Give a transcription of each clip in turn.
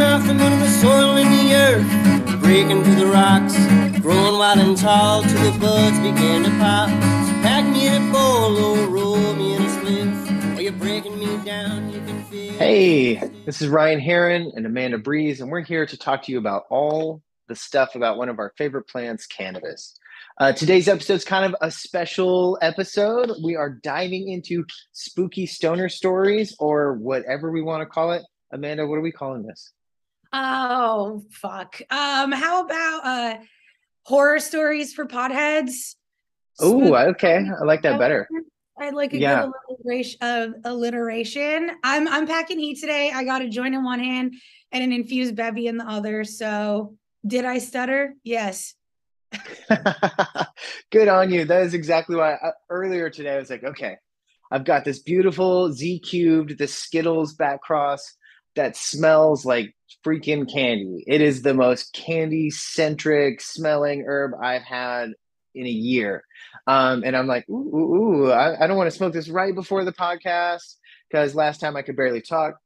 nothing but the soil in the earth, breaking through the rocks, growing wild and tall till the buds began to pop. So pack me in a bowl or roll me in a spliff, while you're breaking me down, you can feel. Hey, this is Ryan Heron and Amanda Breeze, and we're here to talk to you about all the stuff about one of our favorite plants, cannabis. Today's episode is kind of a special episode. We are diving into spooky stoner stories, or whatever we want to call it. Amanda, what are we calling this? Oh, fuck. How about horror stories for potheads? Oh, Spook. okay. I like that better. I like a Yeah. good alliteration. I'm packing heat today. I got a joint in one hand and an infused bevy in the other. So did I stutter? Yes. Good on you. That is exactly why earlier today I was like, okay, I've got this beautiful Z cubed, the Skittles back cross that smells like freaking candy. It is the most candy centric smelling herb I've had in a year. And I'm like, I don't want to smoke this right before the podcast because last time I could barely talk.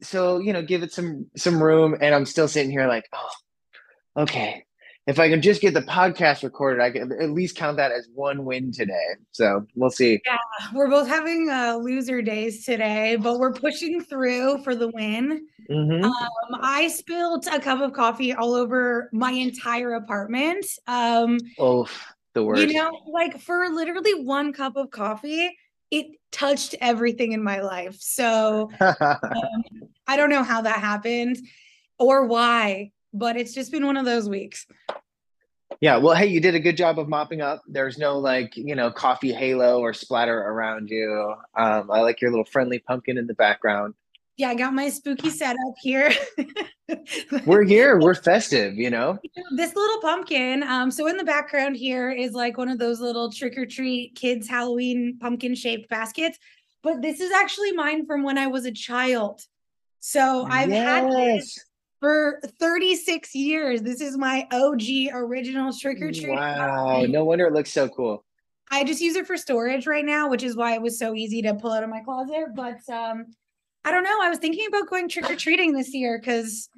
So give it some room, and I'm still sitting here like, oh, okay. If I can just get the podcast recorded, I can at least count that as one win today. So we'll see. Yeah, we're both having loser days today, but we're pushing through for the win. Hmm. I spilled a cup of coffee all over my entire apartment. Oh, the worst. Like for literally one cup of coffee, it touched everything in my life. So I don't know how that happened or why, but it's just been one of those weeks. Yeah, well, hey, you did a good job of mopping up. There's no coffee halo or splatter around you. I like your little friendly pumpkin in the background. Yeah, I got my spooky setup here. We're here. We're festive. This little pumpkin. So in the background here is like one of those little trick or treat kids' Halloween pumpkin shaped baskets. But this is actually mine from when I was a child. So I've had this Yes. for 36 years. This is my OG original trick or treat. Wow. No wonder it looks so cool. I just use it for storage right now, which is why it was so easy to pull out of my closet. But I don't know. I was thinking about going trick or treating this year because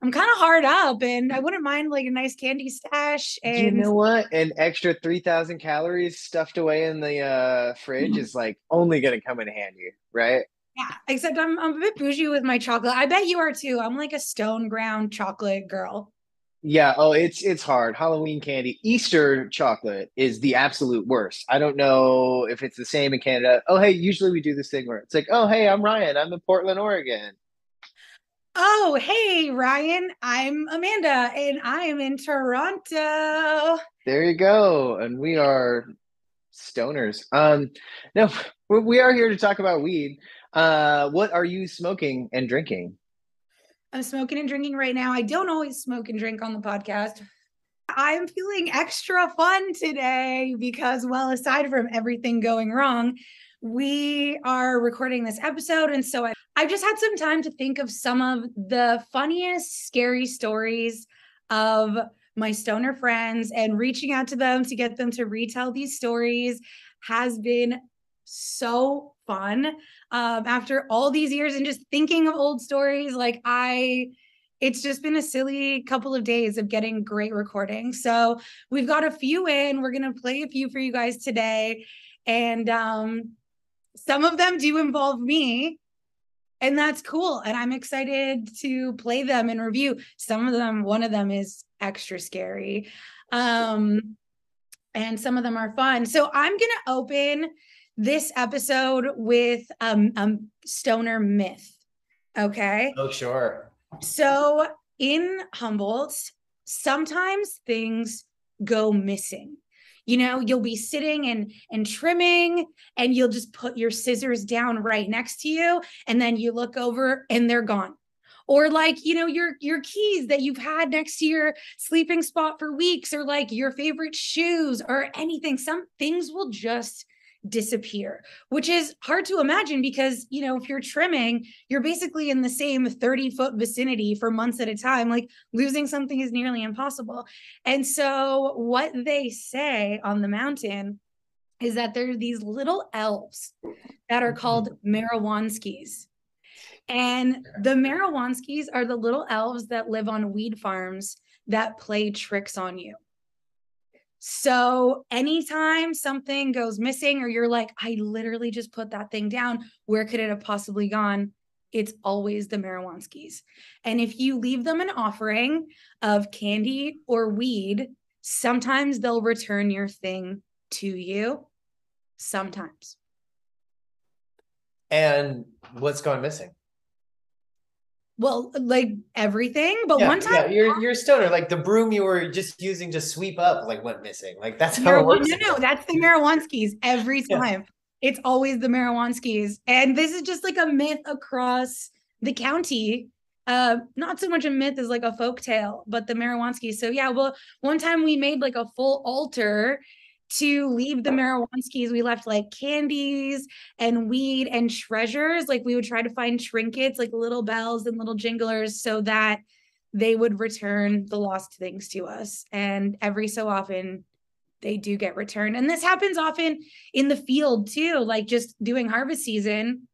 I'm kind of hard up and I wouldn't mind like a nice candy stash. You And know what? An extra 3,000 calories stuffed away in the fridge is like only going to come in handy, right? yeah, except I'm a bit bougie with my chocolate. I bet you are too. I'm like a stone ground chocolate girl. Yeah, oh, it's hard. Halloween candy, Easter chocolate is the absolute worst. I don't know if it's the same in Canada. Oh, hey, usually we do this thing where it's like, oh, hey, I'm Ryan. I'm in Portland, Oregon. Oh, hey, Ryan. I'm Amanda and I am in Toronto. There you go. And we are stoners. No, we are here to talk about weed. What are you smoking and drinking? I'm smoking and drinking right now. I don't always smoke and drink on the podcast. I'm feeling extra fun today because, well, aside from everything going wrong, we are recording this episode. And so I've just had some time to think of some of the funniest, scary stories of my stoner friends, and reaching out to them to get them to retell these stories has been so fun. After all these years and just thinking of old stories, it's just been a silly couple of days of getting great recording. So we've got a few in. We're going to play a few for you guys today. And some of them do involve me. And that's cool. And I'm excited to play them and review. Some of them, one of them is extra scary. And some of them are fun. So I'm going to open this episode with stoner myth. Okay. Oh, sure. So in Humboldt, sometimes things go missing. You'll be sitting and trimming, and you'll just put your scissors down right next to you, and then you look over and they're gone. Or like, your keys that you've had next to your sleeping spot for weeks, or like your favorite shoes or anything. Some things will just disappear, which is hard to imagine because, if you're trimming, you're basically in the same 30-foot vicinity for months at a time. Like losing something is nearly impossible. And so what they say on the mountain is that there are these little elves that are called marijuanskis. And the Mariwanskis are the little elves that live on weed farms that play tricks on you. So anytime something goes missing or you're like, I literally just put that thing down, where could it have possibly gone? It's always the Mariwanskis. And if you leave them an offering of candy or weed, sometimes they'll return your thing to you. Sometimes. And what's gone missing? Well, like everything, but one time, yeah, you're a stoner. Like the broom you were just using to sweep up, like went missing. Like that's how it works. No, that's the Mariwanskis every time. It's always the Mariwanskis, and this is just like a myth across the county. Not so much a myth as like a folk tale, but the Mariwanskis. So yeah, well, one time we made like a full altar to leave the Mariwanskis. We left like candies and weed and treasures. Like we would try to find trinkets, like little bells and little jinglers, so that they would return the lost things to us. And every so often they do get returned. And this happens often in the field too, like just doing harvest season.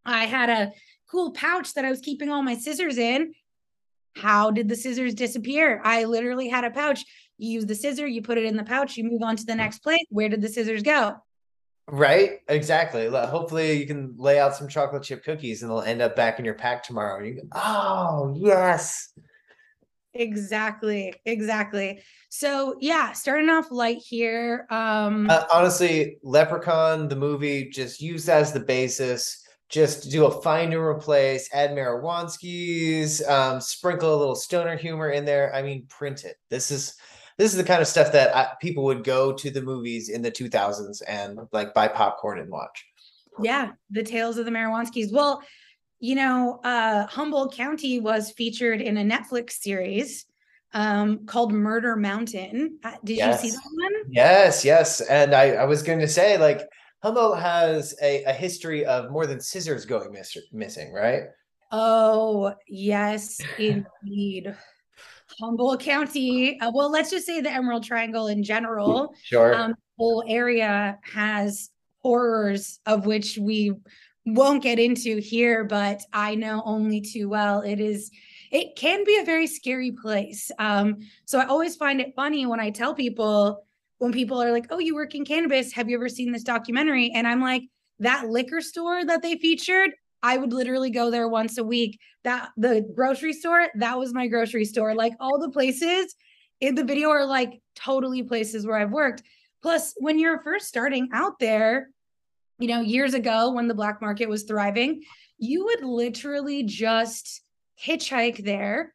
I had a cool pouch that I was keeping all my scissors in. How did the scissors disappear? I literally had a pouch. You use the scissor, you put it in the pouch, you move on to the next place. Where did the scissors go? Right, exactly. Hopefully you can lay out some chocolate chip cookies and they'll end up back in your pack tomorrow. You go, oh yes. Exactly. So yeah, starting off light here. Honestly, Leprechaun, the movie, just use that as the basis. Just do a find and replace, add Mariwanskis, sprinkle a little stoner humor in there. I mean, print it. This is the kind of stuff that people would go to the movies in the 2000s and like buy popcorn and watch. Yeah, the Tales of the Mariwanskis. Well, Humboldt County was featured in a Netflix series called Murder Mountain. Did you see that one? Yes. And I was going to say, like, Humboldt has a history of more than scissors going missing, right? Oh, yes, indeed. Humboldt County. Well, let's just say the Emerald Triangle in general. Sure. Whole area has horrors of which we won't get into here, but I know only too well. It can be a very scary place. So I always find it funny when I tell people, when people are like, oh, you work in cannabis, have you ever seen this documentary? And I'm like, that liquor store that they featured, I would literally go there once a week. That the grocery store, that was my grocery store. Like all the places in the video are like totally places where I've worked. Plus, when you're first starting out there, years ago when the black market was thriving, you would literally just hitchhike there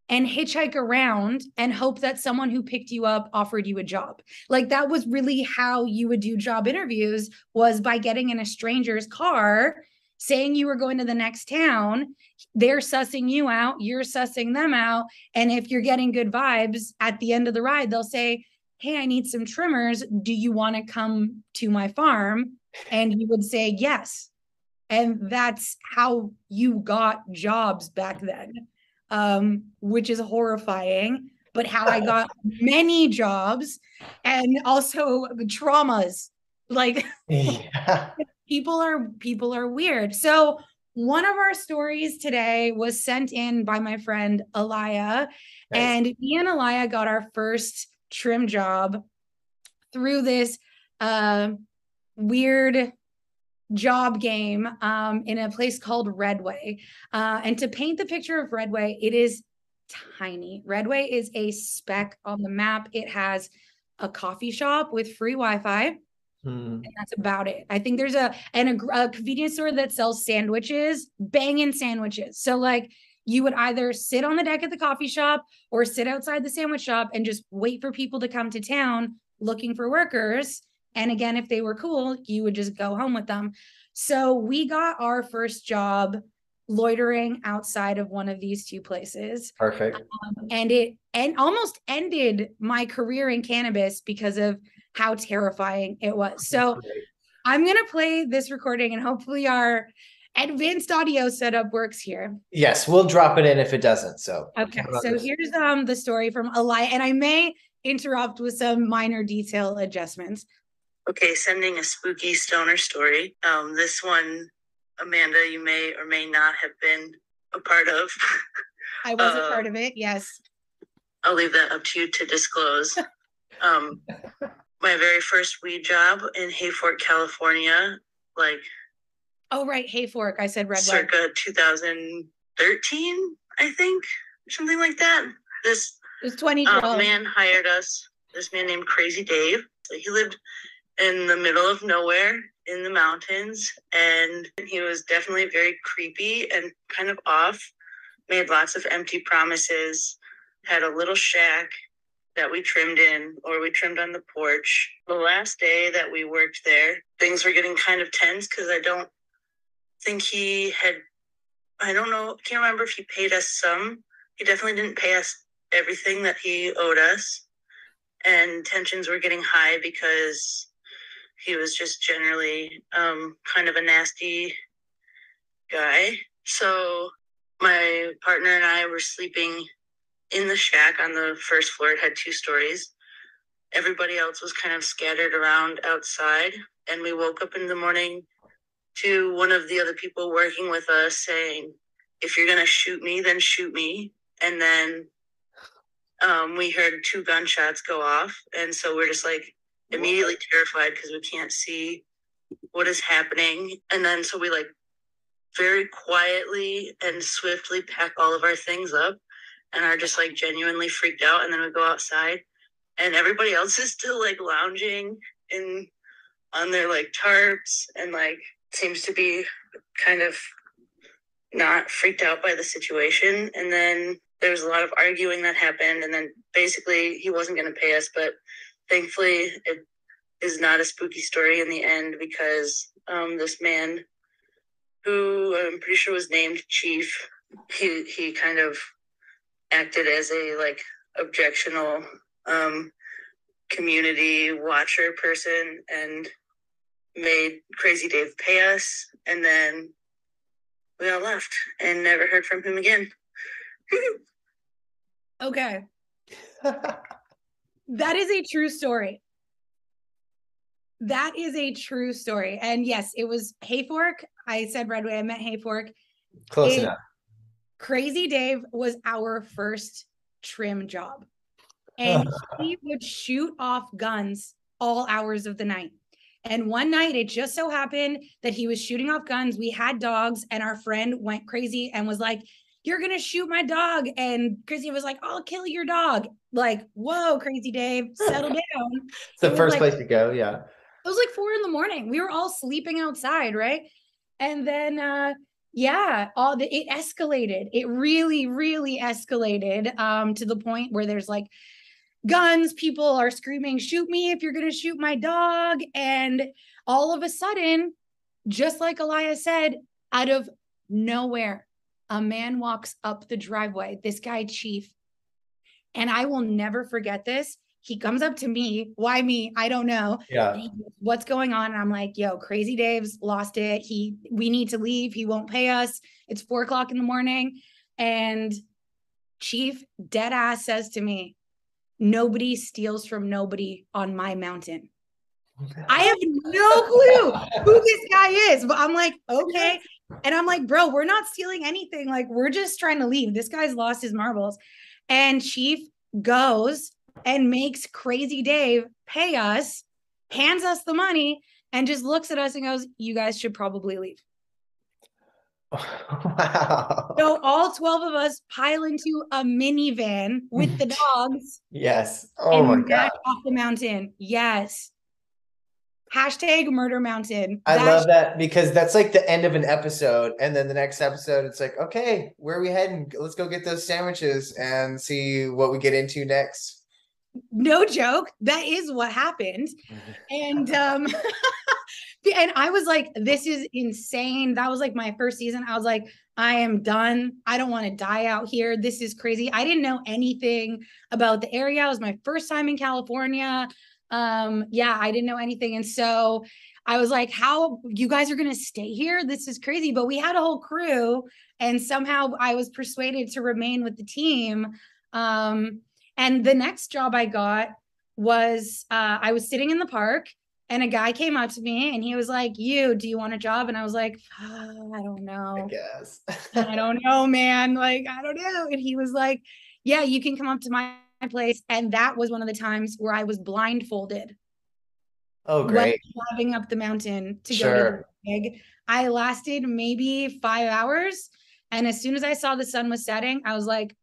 and hitchhike around and hope that someone who picked you up offered you a job. Like that was really how you would do job interviews, was by getting in a stranger's car, saying you were going to the next town. They're sussing you out, you're sussing them out. And if you're getting good vibes at the end of the ride, they'll say, hey, I need some trimmers. Do you want to come to my farm? And you would say yes. And that's how you got jobs back then, which is horrifying, but how I got many jobs and also traumas. Like people are weird. So one of our stories today was sent in by my friend Alaya. Nice. And me and Alaya got our first trim job through this weird job game in a place called Redway. And to paint the picture of Redway, it is tiny. Redway is a speck on the map. It has a coffee shop with free Wi-Fi. And that's about it. I think there's a convenience store that sells sandwiches, banging sandwiches. So like you would either sit on the deck at the coffee shop or sit outside the sandwich shop and just wait for people to come to town looking for workers. And again, if they were cool, you would just go home with them. So we got our first job loitering outside of one of these two places. Perfect. And it almost ended my career in cannabis because of how terrifying it was. So I'm going to play this recording and hopefully our advanced audio setup works here. Yes, we'll drop it in if it doesn't. So okay, so here's the story from Eli, and I may interrupt with some minor detail adjustments. Okay, sending a spooky stoner story. This one Amanda, you may or may not have been a part of. I was a part of it, yes. I'll leave that up to you to disclose. My very first weed job in Hayfork, California, like. Oh, right, Hayfork. I said Redwood. Circa 2013, I think, something like that. It was 2012. Man hired us. This man named Crazy Dave. He lived in the middle of nowhere in the mountains, and he was definitely very creepy and kind of off. Made lots of empty promises. Had a little shack that we trimmed on the porch. The last day that we worked there, things were getting kind of tense because I don't think I don't know, can't remember if he paid us some. He definitely didn't pay us everything that he owed us. And tensions were getting high because he was just generally kind of a nasty guy. So my partner and I were sleeping in the shack on the first floor. It had 2 stories. Everybody else was kind of scattered around outside. And we woke up in the morning to one of the other people working with us saying, if you're going to shoot me, then shoot me. And then we heard 2 gunshots go off. And so we're just like immediately terrified because we can't see what is happening. And then so we like very quietly and swiftly pack all of our things up and are just like genuinely freaked out. And then we go outside and everybody else is still like lounging on their like tarps and like seems to be kind of not freaked out by the situation. And then there was a lot of arguing that happened. And then basically he wasn't going to pay us, but thankfully it is not a spooky story in the end because this man who I'm pretty sure was named Chief, he kind of acted as a like objectional community watcher person and made Crazy Dave pay us, and then we all left and never heard from him again. Okay. That is a true story. That is a true story. And yes, it was Hayfork. I said Redway, I meant Hayfork. Close enough. Crazy Dave was our first trim job. And he would shoot off guns all hours of the night. And one night it just so happened that he was shooting off guns. We had dogs and our friend went crazy and was like, you're going to shoot my dog. And Crazy was like, I'll kill your dog. Like, whoa, Crazy Dave, settle down. It's the first place to go. Yeah. It was like 4 a.m. We were all sleeping outside. Right. And then, it escalated. It really, really escalated to the point where there's like guns. People are screaming, shoot me if you're going to shoot my dog. And all of a sudden, just like Elias said, out of nowhere, a man walks up the driveway, this guy, Chief. And I will never forget this. He comes up to me. Why me? I don't know. Yeah. Goes, what's going on? And I'm like, yo, Crazy Dave's lost it. We need to leave. He won't pay us. It's 4 a.m. And Chief dead ass says to me, nobody steals from nobody on my mountain. I have no clue who this guy is, but I'm like, okay. And I'm like, bro, we're not stealing anything. Like, we're just trying to leave. This guy's lost his marbles. And Chief goes and makes Crazy Dave pay us, hands us the money, and just looks at us and goes, you guys should probably leave. Wow. So all 12 of us pile into a minivan with the dogs. Yes. Oh my God. Off the mountain. Yes. Hashtag Murder Mountain. I love that because that's like the end of an episode. And then the next episode, it's like, okay, where are we heading? Let's go get those sandwiches and see what we get into next. No joke. That is what happened. And and I was like, this is insane. That was like my first season. I was like, I am done. I don't want to die out here. This is crazy. I didn't know anything about the area. It was my first time in California. I didn't know anything. And so I was like, how you guys are going to stay here? This is crazy. But we had a whole crew and somehow I was persuaded to remain with the team. And the next job I got was, I was sitting in the park And a guy came up to me and he was like, do you want a job? And I was like, I don't know. I guess. I don't know, man. Like, I don't know. And he was like, yeah, you can come up to my place. And that was one of the times where I was blindfolded Oh, when great. driving up the mountain to go to Sure. the gig. I lasted maybe 5 hours. And as soon as I saw the sun was setting, I was like,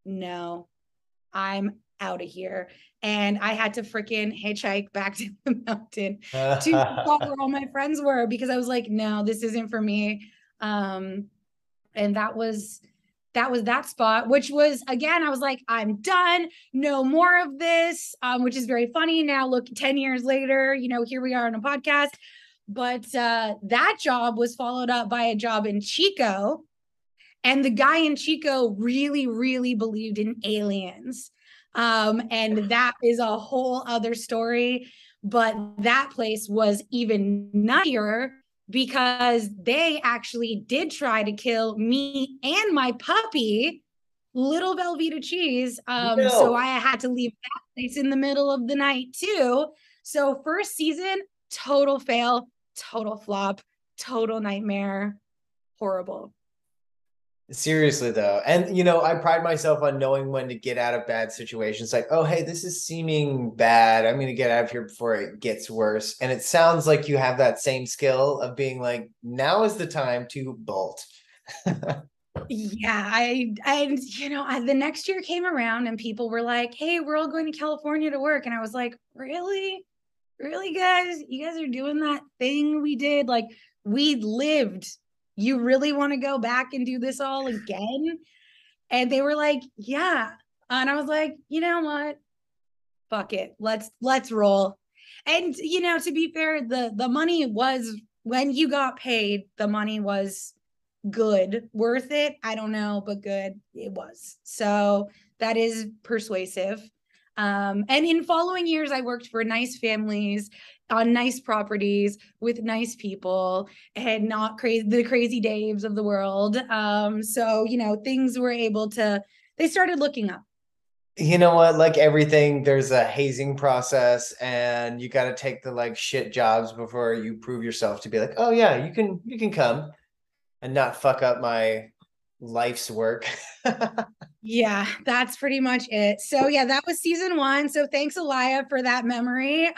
no, I'm out of here. And I had to freaking hitchhike back to the mountain to spot where all my friends were because I was like, no, this isn't for me. And that spot, which was, again, I was like, I'm done, no more of this, which is very funny now. Look, 10 years later, here we are on a podcast. But that job was followed up by a job in Chico, and the guy in Chico really, really believed in aliens. And that is a whole other story. But that place was even nuttier because they actually did try to kill me and my puppy, little Velveeta Cheese. So I had to leave that place in the middle of the night too. So first season, total fail, total flop, total nightmare, horrible. Seriously though. And I pride myself on knowing when to get out of bad situations. Like, oh, hey, this is seeming bad. I'm going to get out of here before it gets worse. And it sounds like you have that same skill of being like, now is the time to bolt. Yeah, the next year came around and people were like, hey, we're all going to California to work. And I was like, really? Really, guys? You guys are doing that thing we did? Like, we lived. You really want to go back and do this all again? And they were like, yeah. And I was like, you know what? Fuck it. Let's roll. And to be fair, the money was, when you got paid, the money was good, worth it. I don't know, but good it was. So that is persuasive. And in following years, I worked for nice families on nice properties with nice people and not the crazy Daves of the world. So, things were they started looking up. You know what? Like everything, there's a hazing process, and you got to take the like shit jobs before you prove yourself to be like, oh yeah, you can come and not fuck up my life's work. Yeah, that's pretty much it. So yeah, that was season 1. So thanks, Elia, for that memory.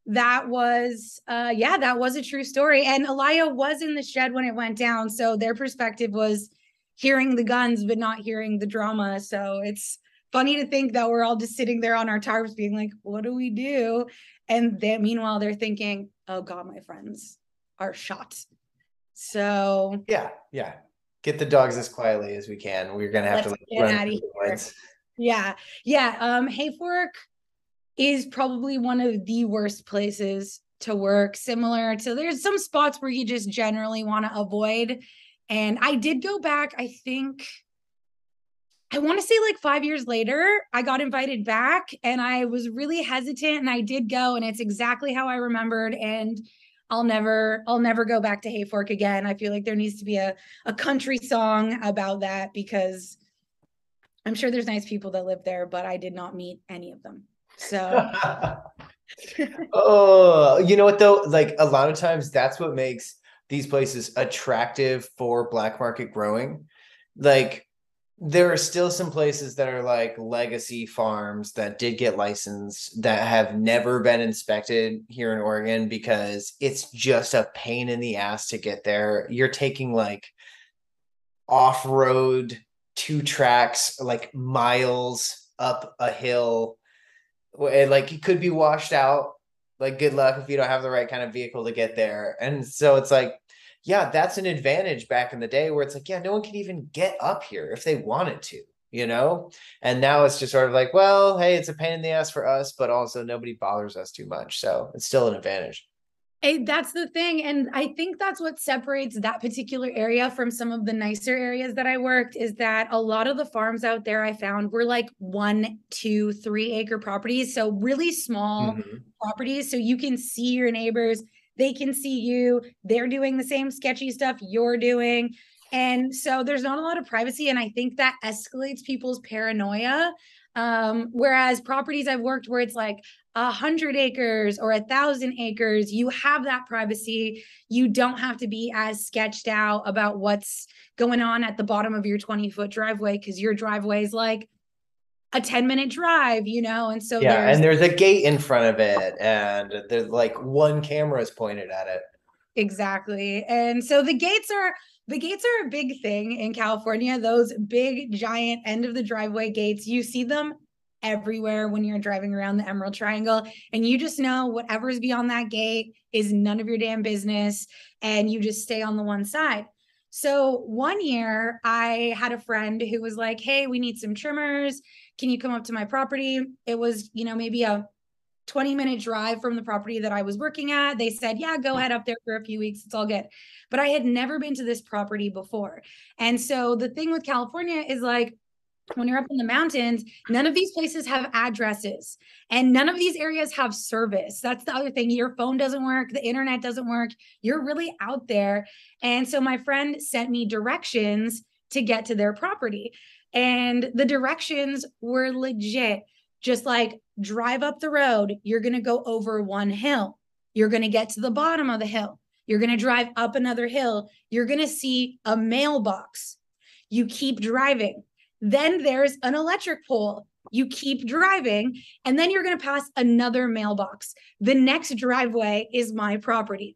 That was a true story. And Elia was in the shed when it went down. So their perspective was hearing the guns, but not hearing the drama. So it's funny to think that we're all just sitting there on our tarps being like, what do we do? And meanwhile, they're thinking, oh God, my friends are shot. So yeah. Get the dogs as quietly as we can. We're gonna have to run out of here. Yeah. Hayfork is probably one of the worst places to work. Similar to, there's some spots where you just generally want to avoid. And I did go back, I think, I want to say like 5 years later, I got invited back and I was really hesitant and I did go, and it's exactly how I remembered. And I'll never go back to Hayfork again. I feel like there needs to be a country song about that, because I'm sure there's nice people that live there, but I did not meet any of them. So oh, you know what though? Like a lot of times that's what makes these places attractive for black market growing. Like there are still some places that are like legacy farms that did get licensed that have never been inspected here in Oregon because it's just a pain in the ass to get there. You're taking like off-road 2 tracks, like miles up a hill. And like it could be washed out. Like good luck if you don't have the right kind of vehicle to get there. And so it's like, yeah, that's an advantage back in the day where it's like, yeah, no one can even get up here if they wanted to, And now it's just sort of like, well, hey, it's a pain in the ass for us, but also nobody bothers us too much. So it's still an advantage. That's the thing. And I think that's what separates that particular area from some of the nicer areas that I worked, is that a lot of the farms out there I found were like 1, 2, 3 acre properties. So really small properties. So you can see your neighbors, they can see you, they're doing the same sketchy stuff you're doing. And so there's not a lot of privacy. And I think that escalates people's paranoia. Whereas properties I've worked where it's like 100 acres or 1,000 acres, you have that privacy. You don't have to be as sketched out about what's going on at the bottom of your 20-foot driveway, because your driveway is like a 10-minute drive, and so Yeah, and there's a gate in front of it, and there's like one camera is pointed at it. Exactly. And so the gates are a big thing in California. Those big giant end of the driveway gates, you see them everywhere when you're driving around the Emerald Triangle, and you just know whatever's beyond that gate is none of your damn business, and you just stay on the one side. So one year I had a friend who was like, "Hey, we need some trimmers. Can you come up to my property?" It was, maybe a 20-minute drive from the property that I was working at. They said, "Yeah, go head up there for a few weeks. It's all good." But I had never been to this property before. And so the thing with California is like, when you're up in the mountains, none of these places have addresses, and none of these areas have service. That's the other thing. Your phone doesn't work. The internet doesn't work. You're really out there. And so my friend sent me directions to get to their property. And the directions were legit. Just like, drive up the road. You're going to go over one hill. You're going to get to the bottom of the hill. You're going to drive up another hill. You're going to see a mailbox. You keep driving. Then there's an electric pole. You keep driving, and then you're going to pass another mailbox. The next driveway is my property.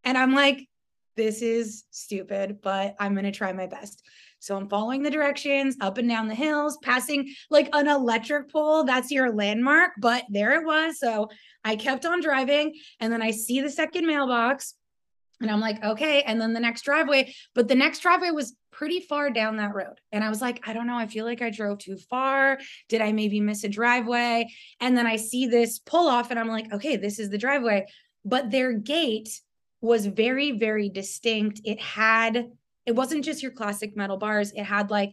And I'm like, this is stupid, but I'm going to try my best. So I'm following the directions up and down the hills, passing like an electric pole. That's your landmark, but there it was. So I kept on driving, and then I see the second mailbox, and I'm like, okay. And then the next driveway, but the next driveway was pretty far down that road. And I was like, I don't know. I feel like I drove too far. Did I maybe miss a driveway? And then I see this pull off, and I'm like, okay, this is the driveway. But their gate was very, very distinct. It wasn't just your classic metal bars. It had like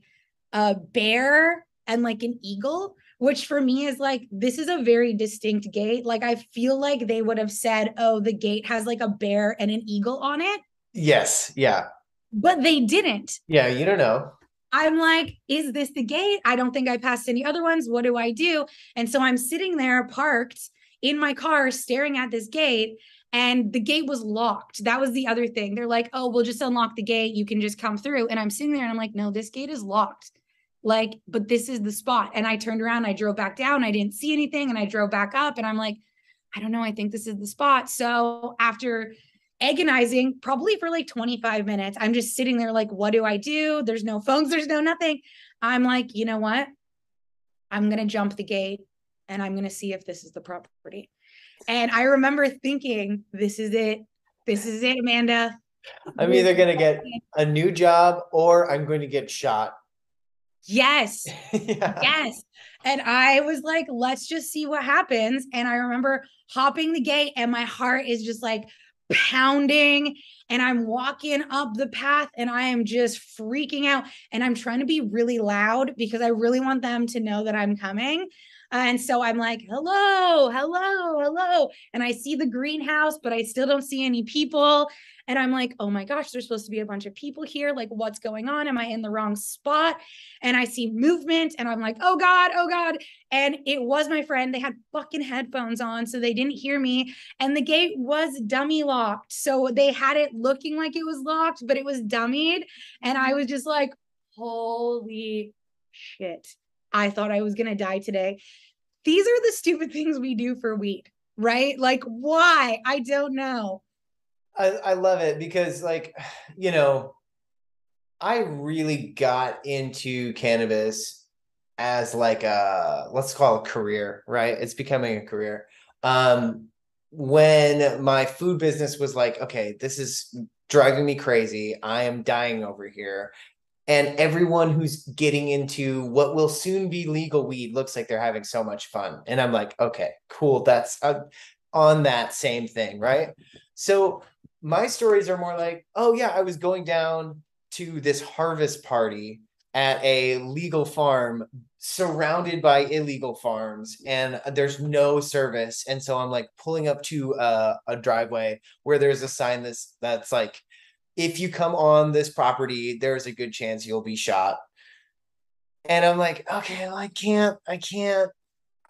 a bear and like an eagle, which for me is like, this is a very distinct gate. Like, I feel like they would have said, oh, the gate has like a bear and an eagle on it. Yes. Yeah. But they didn't. Yeah. You don't know. I'm like, is this the gate? I don't think I passed any other ones. What do I do? And so I'm sitting there parked in my car staring at this gate, and the gate was locked. That was the other thing. They're like, oh, we'll just unlock the gate. You can just come through. And I'm sitting there and I'm like, no, this gate is locked. Like, but this is the spot. And I turned around, I drove back down. I didn't see anything. And I drove back up, and I'm like, I don't know. I think this is the spot. So after agonizing probably for like 25 minutes, I'm just sitting there like, what do I do? There's no phones. There's no nothing. I'm like, you know what? I'm going to jump the gate, and I'm going to see if this is the property. And I remember thinking, this is it. This is it, Amanda. I'm either going to get a new job or I'm going to get shot. Yes. Yeah. Yes. And I was like, let's just see what happens. And I remember hopping the gate, and my heart is just like pounding, and I'm walking up the path, and I am just freaking out, and I'm trying to be really loud because I really want them to know that I'm coming. And so I'm like, hello, hello, hello. And I see the greenhouse, but I still don't see any people. And I'm like, oh my gosh, there's supposed to be a bunch of people here. Like, what's going on? Am I in the wrong spot? And I see movement, and I'm like, oh God, oh God. And it was my friend. They had fucking headphones on, so they didn't hear me. And the gate was dummy locked. So they had it looking like it was locked, but it was dummied. And I was just like, holy shit. I thought I was going to die today. These are the stupid things we do for weed, right? Like, why? I don't know. I love it because, like, I really got into cannabis as like let's call it a career, right? It's becoming a career. When my food business was like, okay, this is driving me crazy. I am dying over here. And everyone who's getting into what will soon be legal weed looks like they're having so much fun. And I'm like, okay, cool. That's on that same thing, right? So my stories are more like, oh yeah, I was going down to this harvest party at a legal farm surrounded by illegal farms, and there's no service. And so I'm like pulling up to a driveway where there's a sign that's like, if you come on this property, there's a good chance you'll be shot. And I'm like, okay, well, I can't,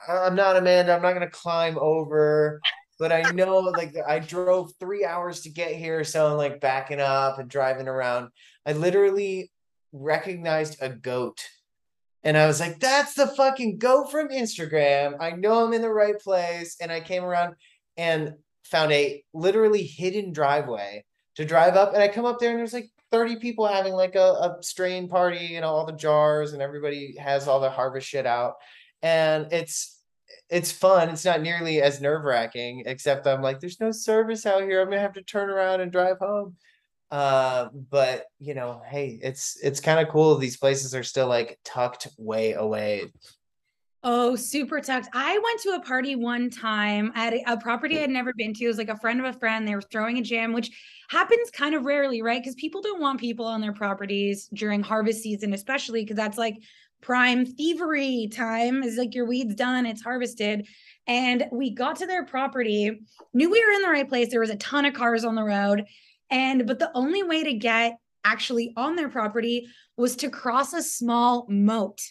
I'm not Amanda. I'm not going to climb over. But I know, like, I drove 3 hours to get here. So I'm like backing up and driving around. I literally recognized a goat. And I was like, that's the fucking goat from Instagram. I know I'm in the right place. And I came around and found a literally hidden driveway to drive up. And I come up there and there's like 30 people having like a strain party, you know, all the jars and everybody has all the harvest shit out. And it's fun. It's not nearly as nerve-wracking, except I'm like, there's no service out here. I'm gonna have to turn around and drive home. But you know, hey, it's kind of cool. These places are still like tucked way away. Oh, super tucked. I went to a party one time at a property I'd never been to. It was like a friend of a friend. They were throwing a jam, which happens kind of rarely, right? Because people don't want people on their properties during harvest season, especially because that's like prime thievery time. Is like your weed's done, it's harvested. And we got to their property, knew we were in the right place. There was a ton of cars on the road. But the only way to get actually on their property was to cross a small moat.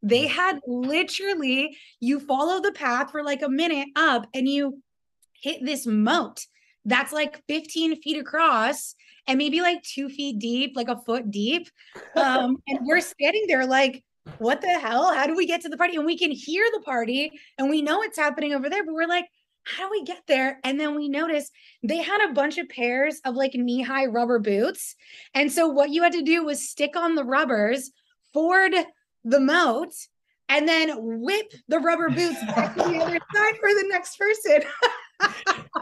They had literally, you follow the path for like a minute up and you hit this moat that's like 15 feet across and maybe like 2 feet deep, like a foot deep. And we're standing there like, what the hell? How do we get to the party? And we can hear the party and we know it's happening over there, but we're like, how do we get there? And then we noticed they had a bunch of pairs of like knee-high rubber boots. And so what you had to do was stick on the rubbers, ford the moat, and then whip the rubber boots back to the other side for the next person.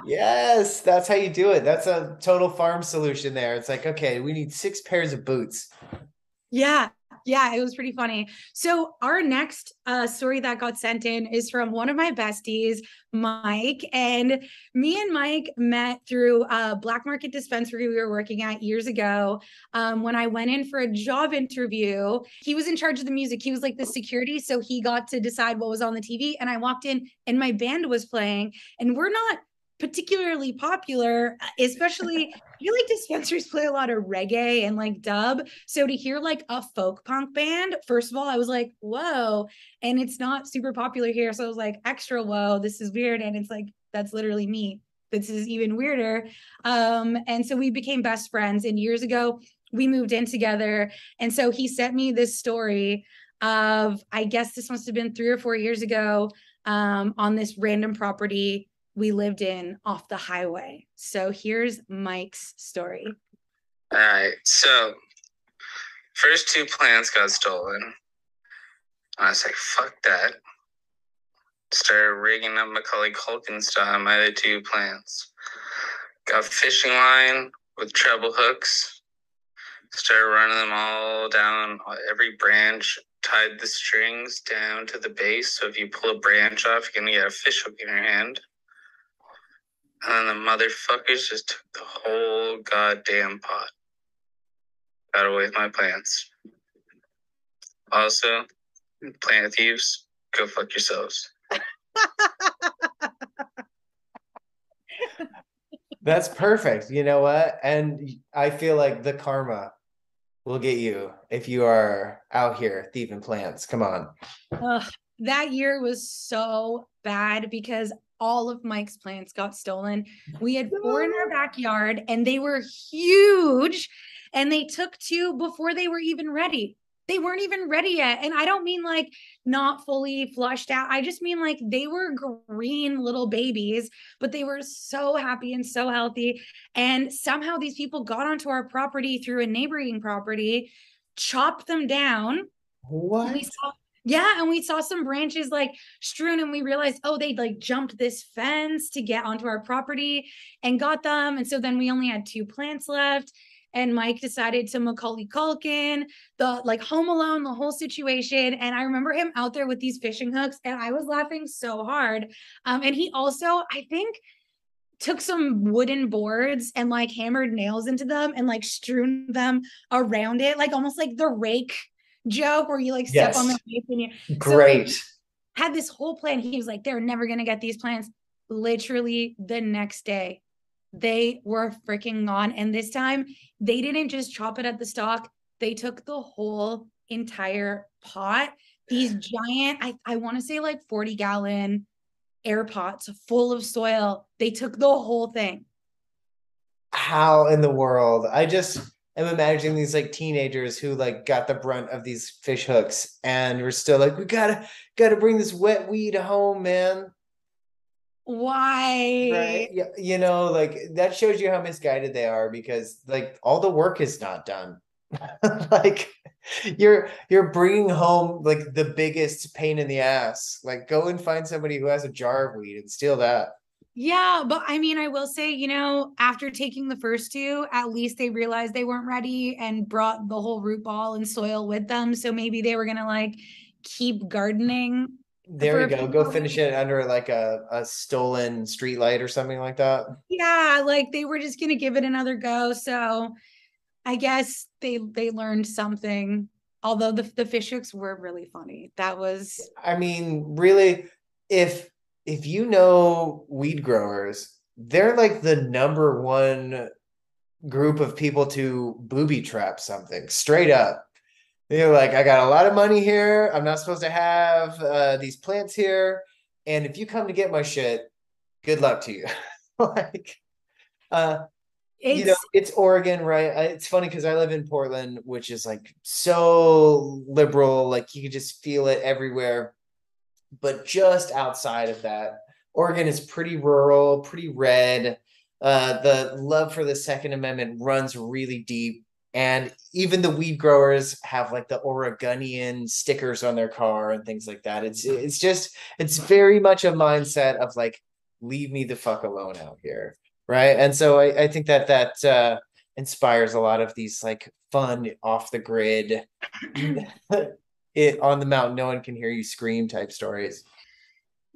Yes, that's how you do it. That's a total farm solution there. It's like, okay, we need 6 pairs of boots. Yeah. Yeah, it was pretty funny. So our next story that got sent in is from one of my besties, Mike. And me and Mike met through a black market dispensary we were working at years ago. When I went in for a job interview, he was in charge of the music. He was like the security. So he got to decide what was on the TV. And I walked in and my band was playing. And we're not particularly popular, especially I feel like dispensaries play a lot of reggae and like dub. So to hear like a folk punk band, first of all, I was like, whoa. And it's not super popular here. So I was like, extra whoa, this is weird. And it's like, that's literally me. This is even weirder. And so we became best friends. And years ago, we moved in together. And so he sent me this story of, I guess this must have been 3 or 4 years ago, on this random property we lived in off the highway. So here's Mike's story. All right. So first 2 plants got stolen. I was like, fuck that. Started rigging up Macaulay Culkin style my other 2 plants. Got fishing line with treble hooks. Started running them all down every branch. Tied the strings down to the base. So if you pull a branch off, you're going to get a fish hook in your hand. And then the motherfuckers just took the whole goddamn pot. Got away with my plants. Also, plant thieves, go fuck yourselves. That's perfect. You know what? And I feel like the karma will get you if you are out here thieving plants. Come on. That year was so bad because all of Mike's plants got stolen. We had 4 in our backyard and they were huge and they took 2 before they were even ready. They weren't even ready yet. And I don't mean like not fully flushed out. I just mean like they were green little babies, but they were so happy and so healthy. And somehow these people got onto our property through a neighboring property, chopped them down. What? And we saw some branches like strewn and we realized, oh, they'd like jumped this fence to get onto our property and got them. And so then we only had 2 plants left. And Mike decided to Macaulay Culkin, the like Home Alone, the whole situation. And I remember him out there with these fishing hooks and I was laughing so hard. And he also, I think, took some wooden boards and like hammered nails into them and like strewn them around it, like almost like the rake joke where you like step on the rake and you great. So had this whole plan. He was like, they're never gonna get these plants. Literally the next day, they were freaking gone. And this time they didn't just chop it at the stalk, they took the whole entire pot, these giant, I want to say like 40-gallon air pots full of soil. They took the whole thing. How in the world? I just am imagining these like teenagers who like got the brunt of these fish hooks and we're still like, we gotta bring this wet weed home, man. Why? Right. Yeah, you know, like that shows you how misguided they are because like all the work is not done. Like you're bringing home like the biggest pain in the ass. Like go and find somebody who has a jar of weed and steal that. Yeah, but I mean, I will say, you know, after taking the first two, at least they realized they weren't ready and brought the whole root ball and soil with them. So maybe they were gonna like keep gardening There for you a go. few Go more finish weeks. it under like a stolen street light or something like that. Yeah, like they were just gonna give it another go. So I guess they learned something. Although the fish hooks were really funny. That was I mean, really, if you know weed growers, they're like the number one group of people to booby trap something straight up. You're like, I got a lot of money here. I'm not supposed to have these plants here. And if you come to get my shit, good luck to you. Like, uh, you know, it's it's Oregon, right? It's funny because I live in Portland, which is like so liberal, like you can just feel it everywhere. But just outside of that, Oregon is pretty rural, pretty red. The love for the Second Amendment runs really deep. And even the weed growers have like the Oregonian stickers on their car and things like that. It's just it's very much a mindset of like, leave me the fuck alone out here. Right. And so I think that inspires a lot of these like fun off the grid it on the mountain, no one can hear you scream type stories.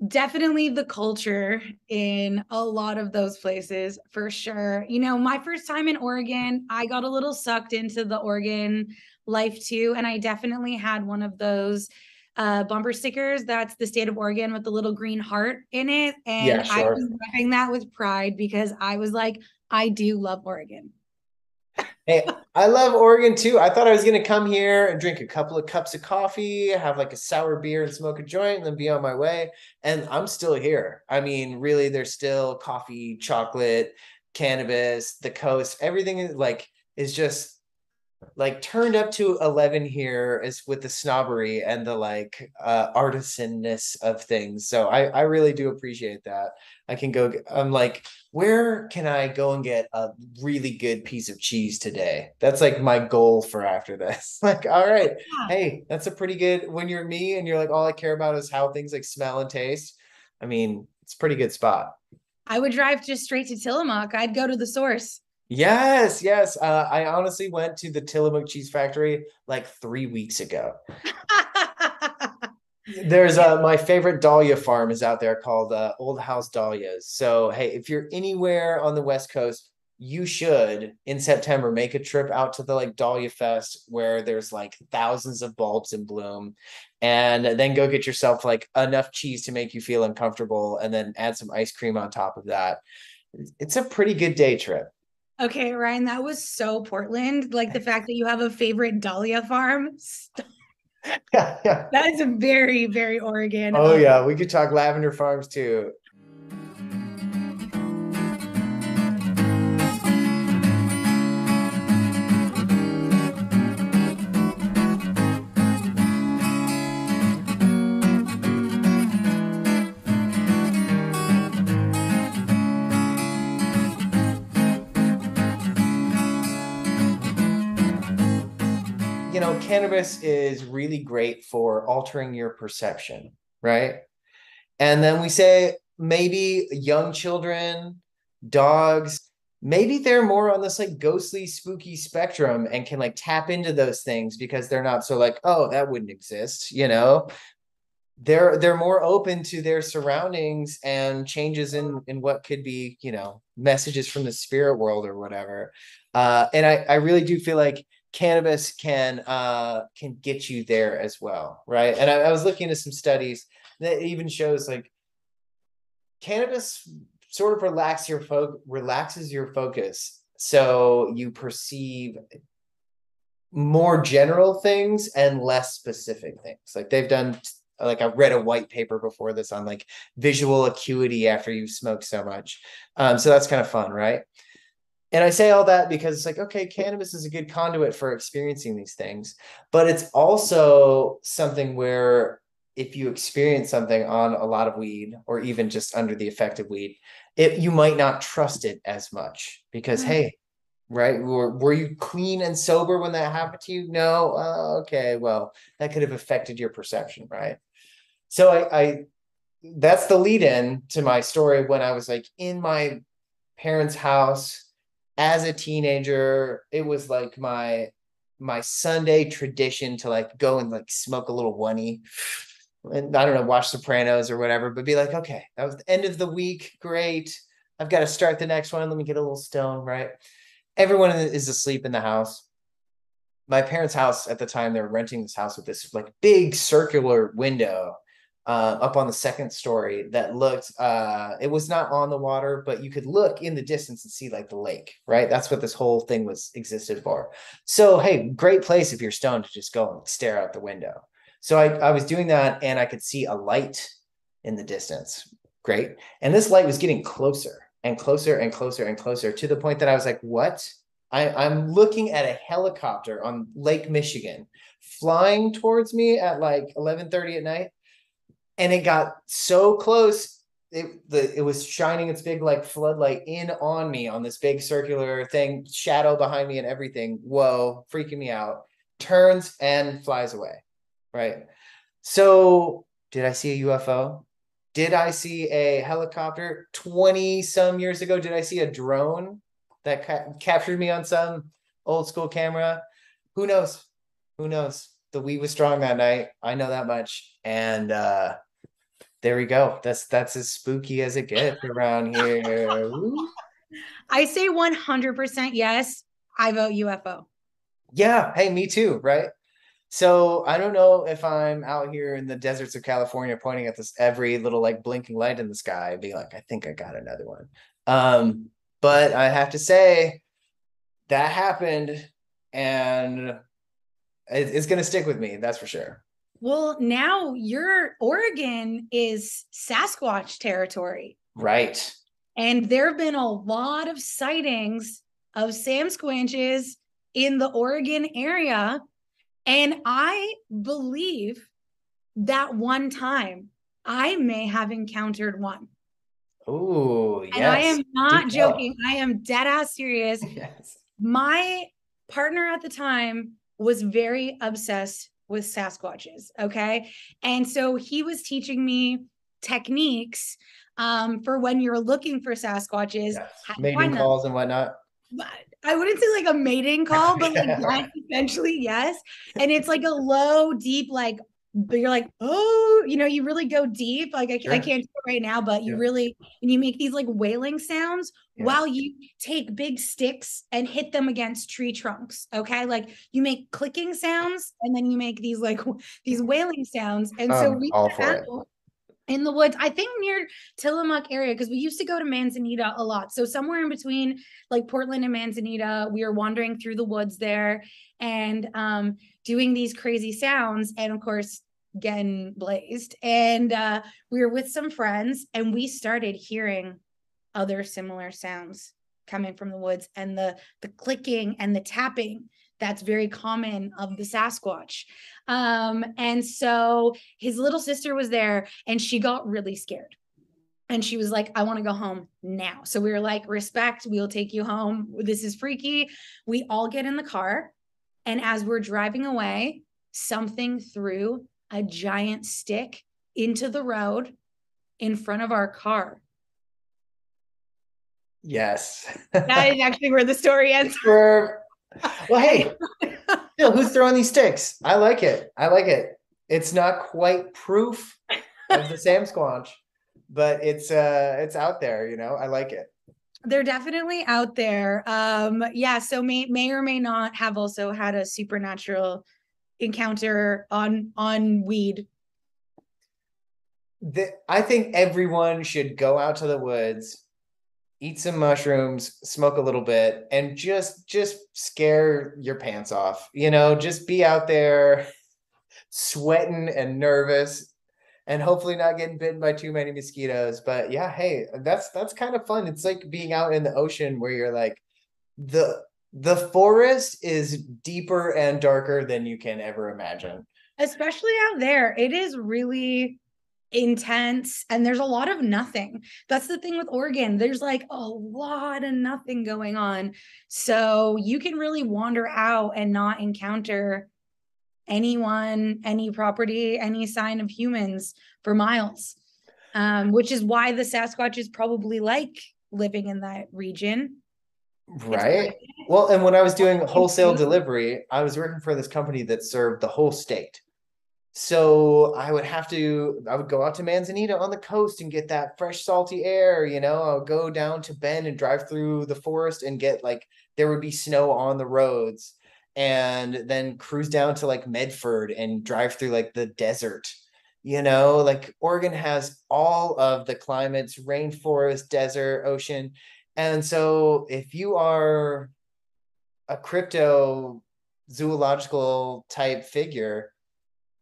definitely the culture in a lot of those places for sure. You know, my first time in Oregon, I got a little sucked into the Oregon life too. And I definitely had one of those bumper stickers that's the state of Oregon with the little green heart in it. Yeah, And I sure. was wearing that with pride because I was like, I do love Oregon. Hey, I love Oregon too. I thought I was gonna come here and drink a couple of cups of coffee, have like a sour beer and smoke a joint, and then be on my way. And I'm still here. I mean, really, there's still coffee, chocolate, cannabis, the coast, everything is just like turned up to 11 here is with the snobbery and the like artisanness of things. So I really do appreciate that. I can go I'm like, where can I go and get a really good piece of cheese today? That's like my goal for after this. Like, all right, Yeah. hey, that's a pretty good when you're me and you're like, all I care about is how things like smell and taste. I mean, it's a pretty good spot. I would drive just straight to Tillamook. I'd go to the source. Yes, yes. I honestly went to the Tillamook Cheese Factory like 3 weeks ago. There's my favorite Dahlia farm is out there called Old House Dahlias. So hey, if you're anywhere on the West Coast, you should in September make a trip out to the like Dahlia Fest where there's like thousands of bulbs in bloom, and then go get yourself like enough cheese to make you feel uncomfortable, and then add some ice cream on top of that. It's a pretty good day trip. Okay, Ryan, that was so Portland. Like the fact that you have a favorite Dahlia farm. Yeah, yeah. That is a very, very Oregon. Oh yeah, we could talk lavender farms too. You know, cannabis is really great for altering your perception, right? And then we say maybe young children, dogs, maybe they're more on this like ghostly, spooky spectrum and can like tap into those things because they're not so like, oh, that wouldn't exist, you know? They're more open to their surroundings and changes in what could be, you know, messages from the spirit world or whatever. And I really do feel like cannabis can get you there as well, right? And I was looking at some studies that even shows like cannabis sort of relaxes your focus, so you perceive more general things and less specific things. Like they've done, like I read a white paper before this on like visual acuity after you've smoked so much. So that's kind of fun, right? And I say all that because it's like, okay, cannabis is a good conduit for experiencing these things, but it's also something where if you experience something on a lot of weed or even just under the effect of weed, you might not trust it as much because, hey, right, were you clean and sober when that happened to you? No. Okay, well, that could have affected your perception, right? So I that's the lead in to my story when I was like in my parents' house as a teenager. It was like my Sunday tradition to like go and like smoke a little oney and I don't know, watch Sopranos or whatever, but be like, okay, that was the end of the week. Great. I've got to start the next one. Let me get a little stone, right? Everyone is asleep in the house. My parents' house at the time, they were renting this house with this like big circular window up on the second story that looked, it was not on the water, but you could look in the distance and see like the lake, right? That's what this whole thing was existed for. So, hey, great place if you're stoned to just go and stare out the window. So I was doing that and I could see a light in the distance. Great. And this light was getting closer and closer and closer and closer to the point that I was like, what? I'm looking at a helicopter on Lake Michigan flying towards me at like 11:30 at night. And it got so close, it was shining its big like floodlight in on me on this big circular thing, shadow behind me and everything. Whoa, freaking me out. Turns and flies away, right? So did I see a UFO? Did I see a helicopter 20 some years ago? Did I see a drone that captured me on some old school camera? Who knows? Who knows? The weed was strong that night. I know that much. And there we go. That's as spooky as it gets around here. Ooh. I say 100% yes. I vote UFO. Yeah. Hey, me too. Right. So I don't know if I'm out here in the deserts of California pointing at this every little like blinking light in the sky, being like, I think I got another one. But I have to say that happened and it's going to stick with me. That's for sure. Well, now your Oregon is Sasquatch territory. Right. And there have been a lot of sightings of Sam Squanches in the Oregon area. And I believe that one time I may have encountered one. Oh, yes. And I am not joking. I am dead ass serious. Yes. My partner at the time was very obsessed with Sasquatches. Okay. And so he was teaching me techniques for when you're looking for Sasquatches. Yes. Mating calls and whatnot. I wouldn't say like a mating call, but like yes, essentially yes. And it's like a low, deep, like you're like, oh, you really go deep. Like I can't do it right now, but you really, and you make these like wailing sounds while you take big sticks and hit them against tree trunks. Okay. Like you make clicking sounds and then you make these like these wailing sounds. And so we all for it. In the woods, I think near Tillamook area, because we used to go to Manzanita a lot. So somewhere in between like Portland and Manzanita, we were wandering through the woods there and doing these crazy sounds. And of course, getting blazed. And we were with some friends and we started hearing other similar sounds coming from the woods and the clicking and the tapping that's very common of the Sasquatch. And so his little sister was there and she got really scared. And she was like, I want to go home now. So we were like, respect, we'll take you home. This is freaky. We all get in the car. And as we're driving away, something threw a giant stick into the road in front of our car. Yes. That is actually where the story ends. Well, hey, who's throwing these sticks? I like it. It's not quite proof of the Sam Squanch, but it's out there, I like it. They're definitely out there. So may or may not have also had a supernatural encounter on weed. I think everyone should go out to the woods eat some mushrooms, smoke a little bit, and just scare your pants off. Just be out there sweating and nervous and hopefully not getting bitten by too many mosquitoes. But yeah, hey, that's kind of fun. It's like being out in the ocean where you're like the forest is deeper and darker than you can ever imagine. Especially out there. It is really intense and there's a lot of nothing. That's the thing with Oregon. There's like a lot of nothing going on. So you can really wander out and not encounter anyone, any property, any sign of humans for miles. Which is why the Sasquatches probably like living in that region. Right. Well, and when I was doing wholesale delivery, I was working for this company that served the whole state. So I would go out to Manzanita on the coast and get that fresh, salty air. I would go down to Bend and drive through the forest and get there would be snow on the roads, and then cruise down to Medford and drive through the desert. Oregon has all of the climates: rainforest, desert, ocean. And so if you are a crypto zoological type figure,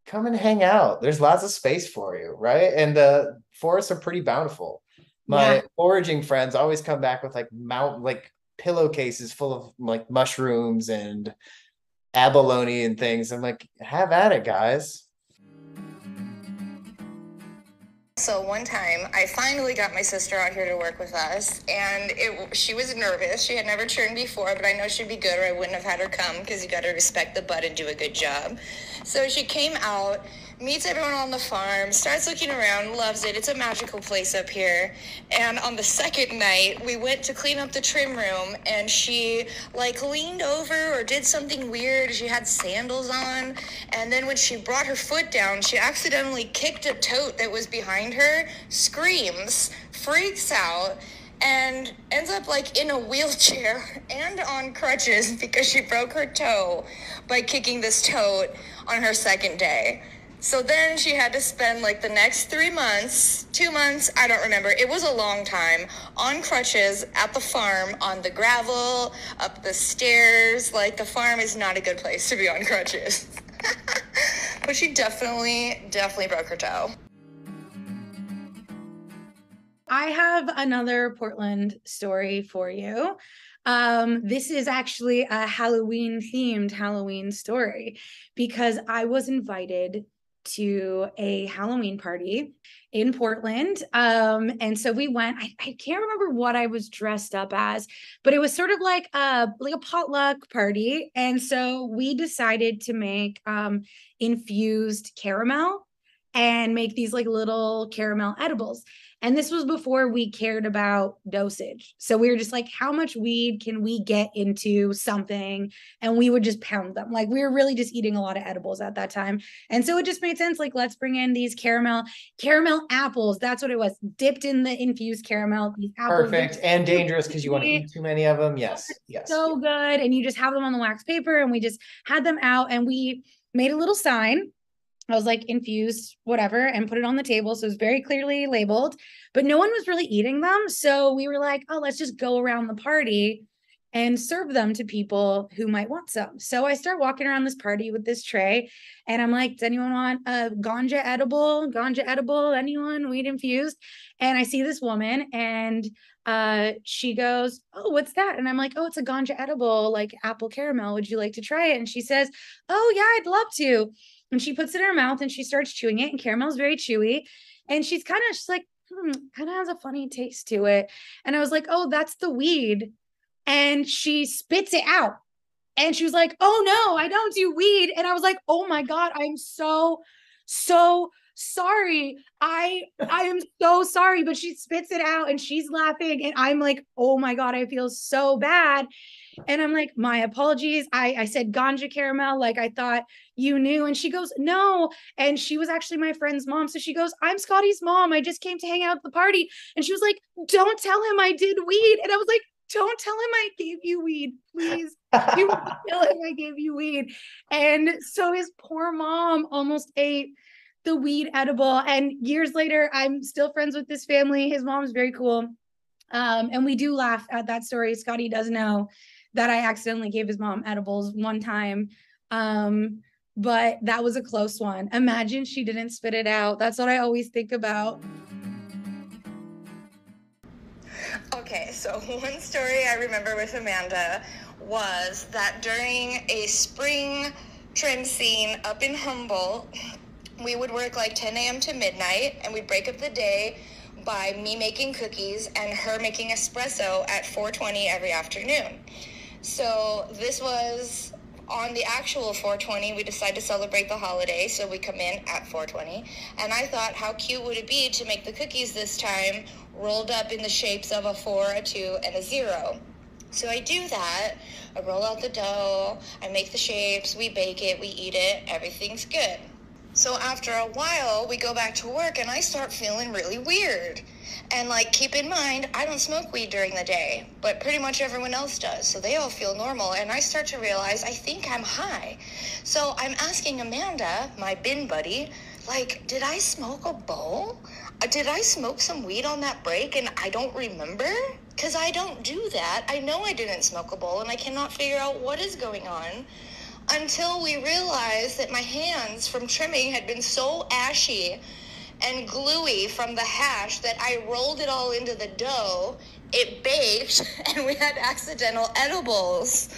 come and hang out. There's lots of space for you, right? And the forests are pretty bountiful. My foraging friends always come back with pillowcases full of mushrooms and abalone and things. I'm like, have at it, guys. So one time, I finally got my sister out here to work with us, and she was nervous. She had never turned before, but I know she'd be good, or I wouldn't have had her come, because you got to respect the bud and do a good job. So she came out, meets everyone on the farm, starts looking around, loves it. It's a magical place up here. And on the second night, we went to clean up the trim room, and she leaned over or did something weird. She had sandals on, and then when she brought her foot down, she accidentally kicked a tote that was behind her, screams, freaks out, and ends up in a wheelchair and on crutches because she broke her toe by kicking this tote on her second day. So then she had to spend the next 3 months, 2 months, I don't remember. It was a long time, on crutches at the farm, on the gravel, up the stairs. The farm is not a good place to be on crutches. But she definitely broke her toe. I have another Portland story for you. This is actually a Halloween-themed Halloween story because I was invited to a Halloween party in Portland. And so we went. I can't remember what I was dressed up as, but it was sort of like a potluck party. And so we decided to make infused caramel and make these little caramel edibles. And this was before we cared about dosage. So we were just how much weed can we get into something? And we would just pound them. We were really just eating a lot of edibles at that time. And so it just made sense. Let's bring in these caramel apples. That's what it was. Dipped in the infused caramel. These apples. Perfect. And dangerous because you want to eat too many of them. Yes. So good. And you just have them on the wax paper, and we just had them out, and we made a little sign. I was infused, whatever, and put it on the table. So it was very clearly labeled, but no one was really eating them. So we were oh, let's just go around the party and serve them to people who might want some. So I start walking around this party with this tray, and I'm like, does anyone want a ganja edible? Anyone? Weed infused? And I see this woman, and she goes, oh, what's that? And I'm like, oh, it's a ganja edible, apple caramel. Would you like to try it? And she says, oh yeah, I'd love to. And she puts it in her mouth and she starts chewing it, and caramel is very chewy. And she's kind of kind of has a funny taste to it. And I was like, oh, that's the weed. And she spits it out. And she was like, oh no, I don't do weed. And I was like, oh my God, I'm so sorry. I am so sorry. But she spits it out and she's laughing. And I'm like, oh my God, I feel so bad. And I'm like, my apologies. I said ganja caramel, I thought you knew. And she goes, no. And she was actually my friend's mom. So she goes, I'm Scotty's mom. I just came to hang out at the party. And she was like, don't tell him I did weed. And I was like, don't tell him I gave you weed, please. You tell him I gave you weed. And so his poor mom almost ate the weed edible. And years later, I'm still friends with this family. His mom's very cool. And we do laugh at that story. Scotty does know that I accidentally gave his mom edibles one time. But that was a close one. Imagine she didn't spit it out. That's what I always think about. Okay, so one story I remember with Amanda was that during a spring trim scene up in Humboldt, we would work like 10 a.m. to midnight, and we'd break up the day by me making cookies and her making espresso at 4:20 every afternoon. So this was on the actual 4:20. We decided to celebrate the holiday, so we come in at 4:20. And I thought, how cute would it be to make the cookies this time rolled up in the shapes of a 4, a 2, and a 0. So I do that. I roll out the dough, I make the shapes, we bake it, we eat it, everything's good. So after a while, we go back to work and I start feeling really weird. And like, keep in mind, I don't smoke weed during the day, but pretty much everyone else does. So they all feel normal. And I start to realize, I think I'm high. So I'm asking Amanda, my bin buddy, like, did I smoke a bowl? Did I smoke some weed on that break and I don't remember? Because I don't do that. I know I didn't smoke a bowl and I cannot figure out what is going on. Until we realized that my hands from trimming had been so ashy and gluey from the hash that I rolled it all into the dough, it baked, and we had accidental edibles.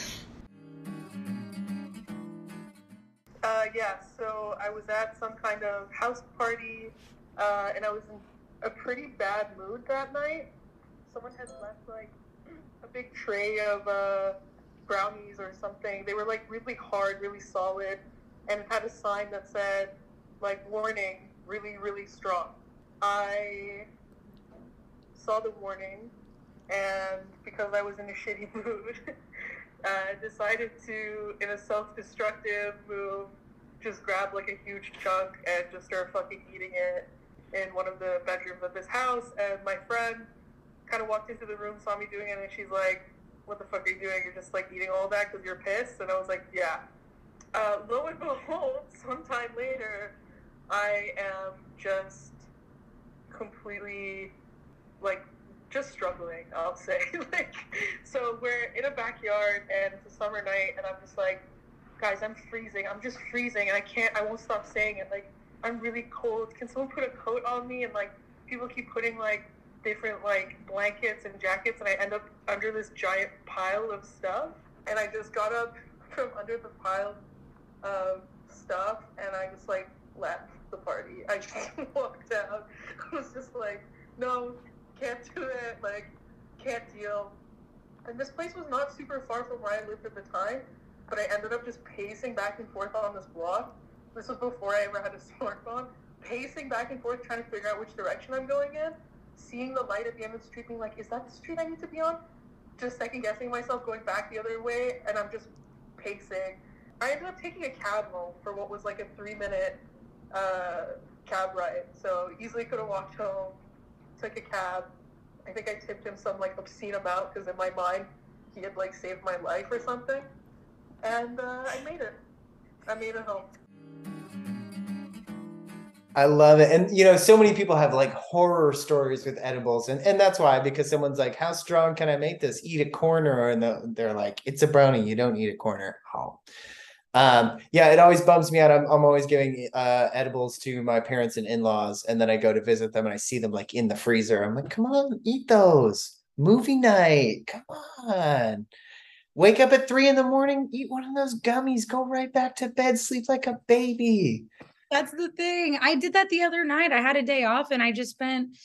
Yeah, so I was at some kind of house party, and I was in a pretty bad mood that night. Someone had left like a big tray of brownies or something. They were like really hard, really solid, and it had a sign that said like, warning, really, really strong. I saw the warning, and because I was in a shitty mood, decided to, in a self-destructive move, just grab like a huge chunk and just start fucking eating it in one of the bedrooms of this house. And my friend kind of walked into the room, saw me doing it, and she's like, what the fuck are you doing? You're just like eating all that because you're pissed? And I was like, yeah. Lo and behold, sometime later, I am just completely, like, just struggling, I'll say. Like, so we're in a backyard, and it's a summer night, and I'm just like, guys, I'm freezing. I'm just freezing, and I won't stop saying it. Like, I'm really cold. Can someone put a coat on me? And, like, people keep putting, like, different, like, blankets and jackets, and I end up under this giant pile of stuff. And I just got up from under the pile of stuff, and I just, like, left the party. I just walked out. I was just like, no, can't do it, like, can't deal. And this place was not super far from where I lived at the time, but I ended up just pacing back and forth on this block. This was before I ever had a smartphone. Pacing back and forth, trying to figure out which direction I'm going in, seeing the light at the end of the street, being like, is that the street I need to be on? Just second guessing myself, going back the other way, and I'm just pacing. I ended up taking a cab home for what was like a 3-minute cab ride. So easily could have walked home, took a cab. I think I tipped him some like obscene amount because in my mind he had like saved my life or something. And I made it. I made it home. I love it. And, you know, so many people have like horror stories with edibles. And that's why, because someone's like, how strong can I make this? Eat a corner. And they're like, it's a brownie. You don't eat a corner. Oh. Yeah, it always bums me out. I'm always giving edibles to my parents and in-laws. And then I go to visit them and I see them like in the freezer. I'm like, come on, eat those. Movie night. Come on. Wake up at 3 a.m, eat one of those gummies, go right back to bed, sleep like a baby. That's the thing. I did that the other night. I had a day off and I just spent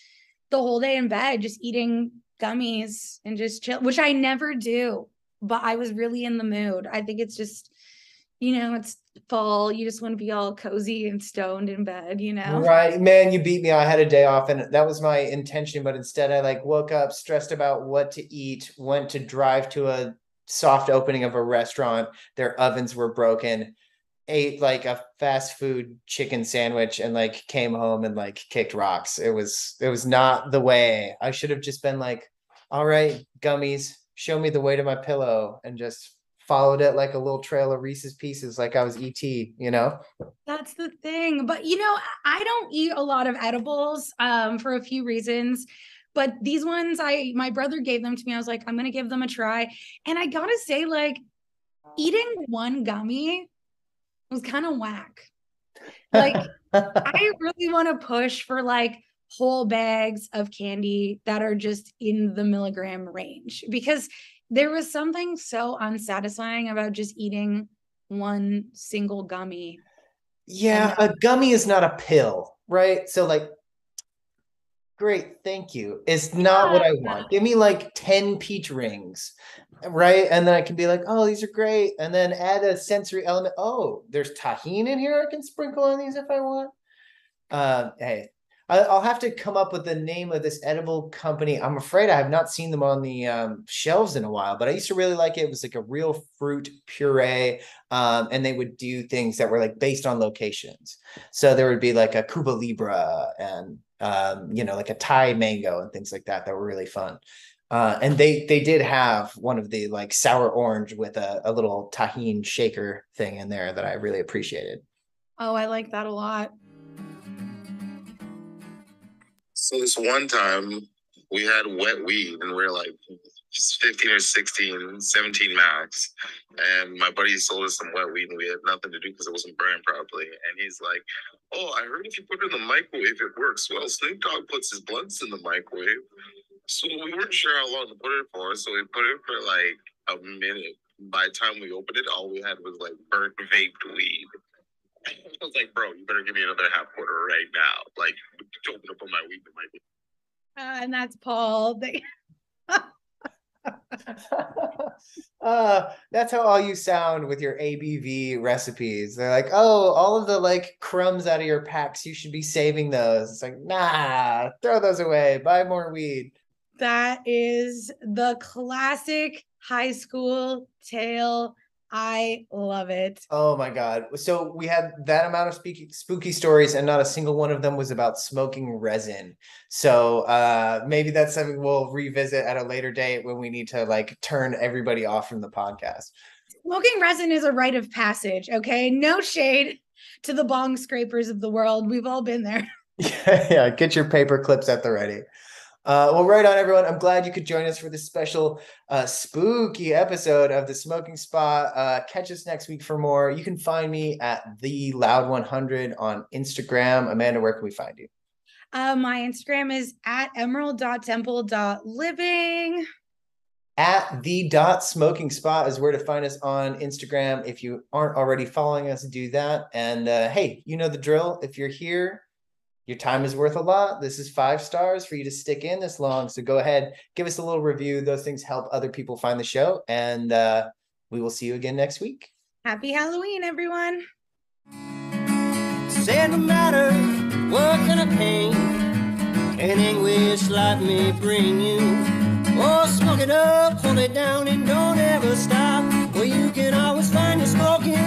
the whole day in bed just eating gummies and just chill, which I never do, but I was really in the mood. I think it's just, you know, it's fall. You just want to be all cozy and stoned in bed, you know? Right. Man, you beat me. I had a day off and that was my intention, but instead I like woke up stressed about what to eat, went to drive to a soft opening of a restaurant. Their ovens were broken. Ate like a fast food chicken sandwich and like came home and like kicked rocks. It was not the way. I should have just been like, all right, gummies, show me the way to my pillow, and just followed it like a little trail of Reese's Pieces, like I was E.T., you know? That's the thing. But, you know, I don't eat a lot of edibles for a few reasons. But these ones, my brother gave them to me. I was like, I'm gonna give them a try. And I gotta say, like, eating one gummy was kind of whack. Like, I really want to push for like whole bags of candy that are just in the milligram range, because there was something so unsatisfying about just eating one single gummy. Yeah, a gummy is not a pill, right? So like, great, thank you. It's not what I want. Give me like 10 peach rings, right? And then I can be like, oh, these are great. And then add a sensory element. Oh, there's tahini in here. I can sprinkle on these if I want. Hey, I'll have to come up with the name of this edible company. I'm afraid I have not seen them on the shelves in a while, but I used to really like it. It was like a real fruit puree, and they would do things that were like based on locations. So there would be like a Cuba Libre and like a Thai mango and things like that that were really fun. And they did have one of the like sour orange with a little tahine shaker thing in there that I really appreciated. Oh, I like that a lot. So this one time we had wet weed and we were like 15 or 16, 17 max. And my buddy sold us some wet weed and we had nothing to do because it wasn't burned properly. And he's like, oh, I heard if you put it in the microwave, it works. Well, Snoop Dogg puts his blunts in the microwave. So we weren't sure how long to put it for. So we put it for like a minute. By the time we opened it, all we had was like burnt vaped weed. I was like, bro, you better give me another half quarter right now. Like, to open up on my weed. And that's Paul. That's how all you sound with your ABV recipes. They're like, oh, all of the like crumbs out of your packs, you should be saving those. It's like, nah, throw those away, buy more weed. That is the classic high school tale. I love it. Oh my God. So we had that amount of spooky stories and not a single one of them was about smoking resin. So maybe that's something we'll revisit at a later date when we need to like turn everybody off from the podcast. Smoking resin is a rite of passage, okay? No shade to the bong scrapers of the world. We've all been there. Yeah, get your paper clips at the ready. Well, right on, everyone. I'm glad you could join us for this special spooky episode of The Smoking Spot. Catch us next week for more. You can find me at The Loud 100 on Instagram. Amanda, where can we find you? My Instagram is at emerald.temple.living. At the .smoking spot is where to find us on Instagram. If you aren't already following us, do that. And hey, you know the drill. If you're here, your time is worth a lot. This is 5 stars for you to stick in this long. So go ahead, give us a little review. Those things help other people find the show. And we will see you again next week. Happy Halloween, everyone. Said no matter what kind of pain and anguish life may bring you, oh, smoke it up, hold it down, and don't ever stop. Well, you can always find your smoking